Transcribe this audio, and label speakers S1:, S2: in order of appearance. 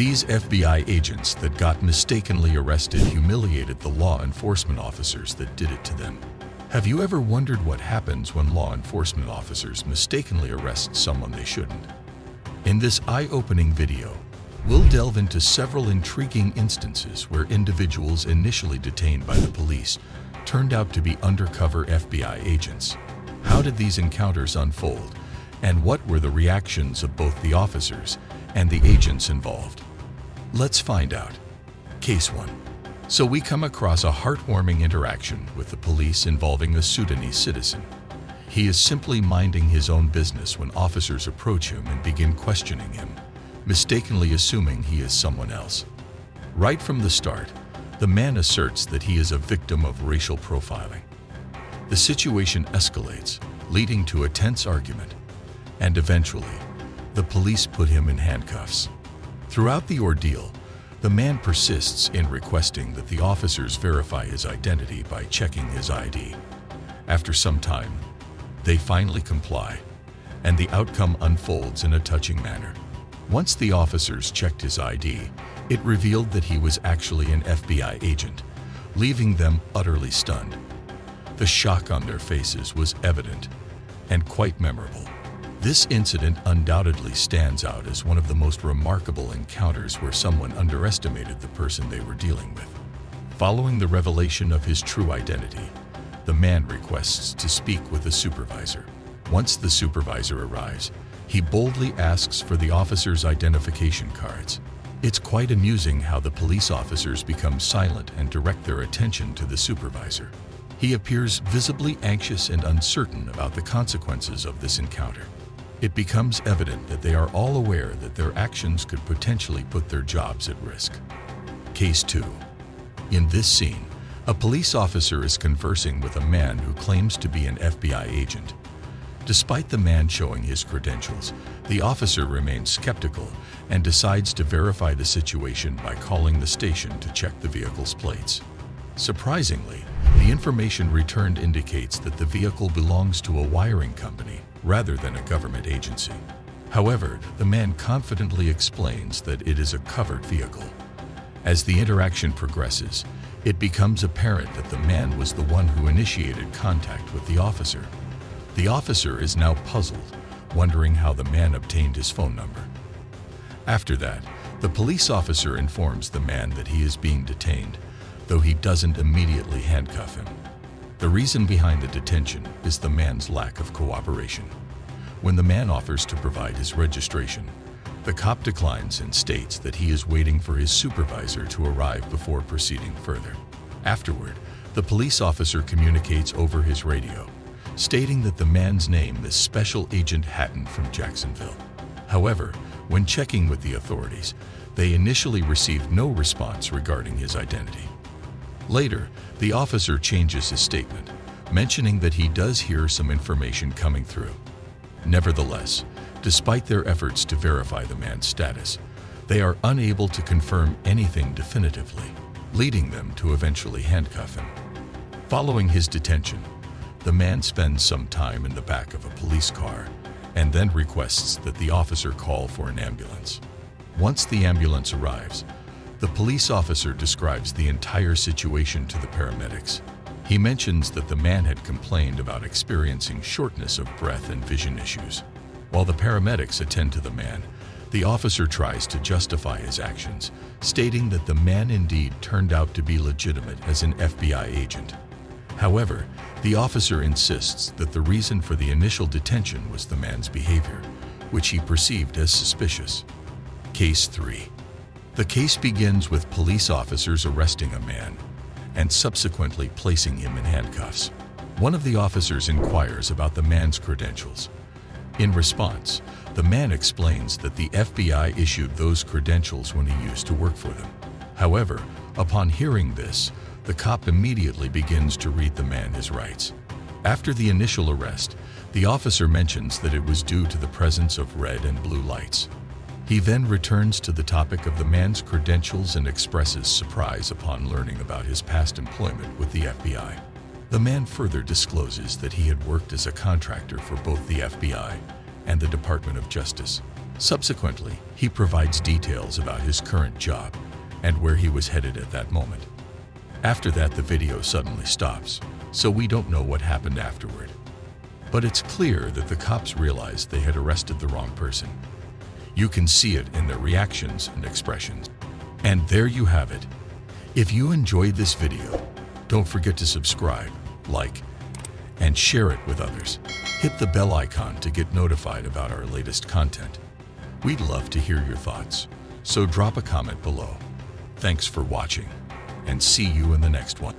S1: These FBI agents that got mistakenly arrested humiliated the law enforcement officers that did it to them. Have you ever wondered what happens when law enforcement officers mistakenly arrest someone they shouldn't? In this eye-opening video, we'll delve into several intriguing instances where individuals initially detained by the police turned out to be undercover FBI agents. How did these encounters unfold, and what were the reactions of both the officers and the agents involved? Let's find out. Case 1. So we come across a heartwarming interaction with the police involving a Sudanese citizen. He is simply minding his own business when officers approach him and begin questioning him, mistakenly assuming he is someone else. Right from the start, the man asserts that he is a victim of racial profiling. The situation escalates, leading to a tense argument, and eventually, the police put him in handcuffs. Throughout the ordeal, the man persists in requesting that the officers verify his identity by checking his ID. After some time, they finally comply, and the outcome unfolds in a touching manner. Once the officers checked his ID, it revealed that he was actually an FBI agent, leaving them utterly stunned. The shock on their faces was evident and quite memorable. This incident undoubtedly stands out as one of the most remarkable encounters where someone underestimated the person they were dealing with. Following the revelation of his true identity, the man requests to speak with a supervisor. Once the supervisor arrives, he boldly asks for the officers' identification cards. It's quite amusing how the police officers become silent and direct their attention to the supervisor. He appears visibly anxious and uncertain about the consequences of this encounter. It becomes evident that they are all aware that their actions could potentially put their jobs at risk. Case 2. In this scene, a police officer is conversing with a man who claims to be an FBI agent. Despite the man showing his credentials, the officer remains skeptical and decides to verify the situation by calling the station to check the vehicle's plates. Surprisingly, the information returned indicates that the vehicle belongs to a wiring company rather than a government agency. However, the man confidently explains that it is a covered vehicle. As the interaction progresses, it becomes apparent that the man was the one who initiated contact with the officer. The officer is now puzzled, wondering how the man obtained his phone number. After that, the police officer informs the man that he is being detained, though he doesn't immediately handcuff him. The reason behind the detention is the man's lack of cooperation. When the man offers to provide his registration, the cop declines and states that he is waiting for his supervisor to arrive before proceeding further. Afterward, the police officer communicates over his radio, stating that the man's name is Special Agent Hatton from Jacksonville. However, when checking with the authorities, they initially received no response regarding his identity. Later, the officer changes his statement, mentioning that he does hear some information coming through. Nevertheless, despite their efforts to verify the man's status, they are unable to confirm anything definitively, leading them to eventually handcuff him. Following his detention, the man spends some time in the back of a police car and then requests that the officer call for an ambulance. Once the ambulance arrives, the police officer describes the entire situation to the paramedics. He mentions that the man had complained about experiencing shortness of breath and vision issues. While the paramedics attend to the man, the officer tries to justify his actions, stating that the man indeed turned out to be legitimate as an FBI agent. However, the officer insists that the reason for the initial detention was the man's behavior, which he perceived as suspicious. Case 3. The case begins with police officers arresting a man and subsequently placing him in handcuffs. One of the officers inquires about the man's credentials. In response, the man explains that the FBI issued those credentials when he used to work for them. However, upon hearing this, the cop immediately begins to read the man his rights. After the initial arrest, the officer mentions that it was due to the presence of red and blue lights. He then returns to the topic of the man's credentials and expresses surprise upon learning about his past employment with the FBI. The man further discloses that he had worked as a contractor for both the FBI and the Department of Justice. Subsequently, he provides details about his current job and where he was headed at that moment. After that, the video suddenly stops, so we don't know what happened afterward. But it's clear that the cops realized they had arrested the wrong person. You can see it in their reactions and expressions. And there you have it. If you enjoyed this video, don't forget to subscribe, like, and share it with others. Hit the bell icon to get notified about our latest content. We'd love to hear your thoughts, so drop a comment below. Thanks for watching, and see you in the next one.